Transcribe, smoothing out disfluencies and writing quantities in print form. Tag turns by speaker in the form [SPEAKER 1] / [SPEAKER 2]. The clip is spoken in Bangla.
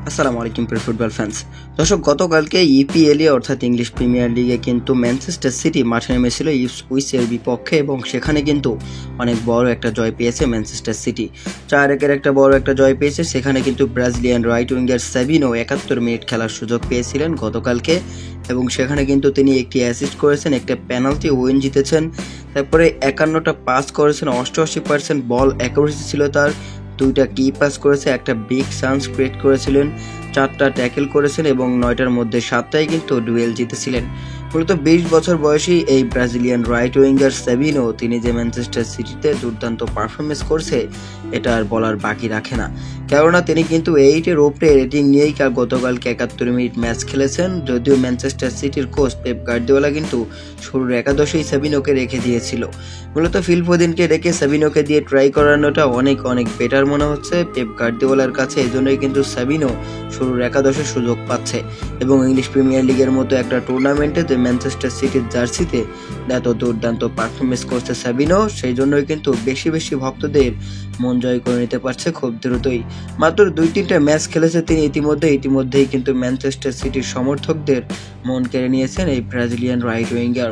[SPEAKER 1] আসসালামু আলাইকুম প্রিয় ফুটবল ফ্যান্স। দর্শক, গতকালকে ইপিএল অর্থাৎ ইংলিশ প্রিমিয়ার লিগে কিন্তু ম্যানচেস্টার সিটি মাঠে নেমেছিল ইপসউইচের বিপক্ষে এবং সেখানে কিন্তু অনেক বড় একটা জয় পেয়েছে ম্যানচেস্টার সিটি। 4-1 একটা বড় একটা জয় পেয়েছে। সেখানে কিন্তু ব্রাজিলিয়ান রাইট উইঙ্গার সাবিনো 71 মিনিট খেলার সুযোগ পেয়েছিলেন গতকালকে এবং সেখানে কিন্তু তিনি একটি অ্যাসিস্ট করেছেন, একটা পেনাল্টি উইন জিতেছেন। তারপরে 51টা পাস করেছেন, 88% বল অ্যাকুরেসি ছিল তার। 2টা কি পাস করেছে, একটা বিগ চান্স ক্রিয়েট করেছিলেন, 4টা ট্যাকেল করেছেন এবং 9টার মধ্যে 7টাই কিন্তু ডুয়েল জিতেছিলেন। মূলত 20 বছর বয়সী এই ব্রাজিলিয়ান রাইট উইঙ্গার সাবিনো তিনি যে ম্যানচেস্টার সিটিতে দুর্দান্ত পারফরমেন্স করছে এটা আর বলার বাকি রাখে না, কেননা তিনি কিন্তু 8-এর উপরে রেটিং নিয়েই গতকালকে 71 মিনিট ম্যাচ খেলেছেন। যদিও ম্যানচেস্টার সিটির কোচ পেপ গার্দিওলা কিন্তু শুরুর একাদশেই সাবিনোকে রেখে দিয়েছিল। মূলত ফিল ফোদেনকে রেখে সাবিনোকে দিয়ে ট্রাই করানোটা অনেক বেটার মনে হচ্ছে পেপ গার্দিওলার কাছে। এজন্যই কিন্তু সাবিনো শুরুর একাদশে সুযোগ পাচ্ছে এবং ইংলিশ প্রিমিয়ার লিগের মতো একটা টুর্নামেন্টে যে ম্যানচেস্টার সিটির জার্সিতে এত দুর্দান্ত পারফরমেন্স করছে সাবিনো, সেই জন্যই কিন্তু বেশি ভক্তদের মন জয় করে নিতে পারছে খুব দ্রুতই। মাত্র 2-3টা ম্যাচ খেলেছে তিনি ইতিমধ্যেই কিন্তু ম্যানচেস্টার সিটির সমর্থকদের মন কেড়ে নিয়েছেন এই ব্রাজিলিয়ান রাইট উইঙ্গার।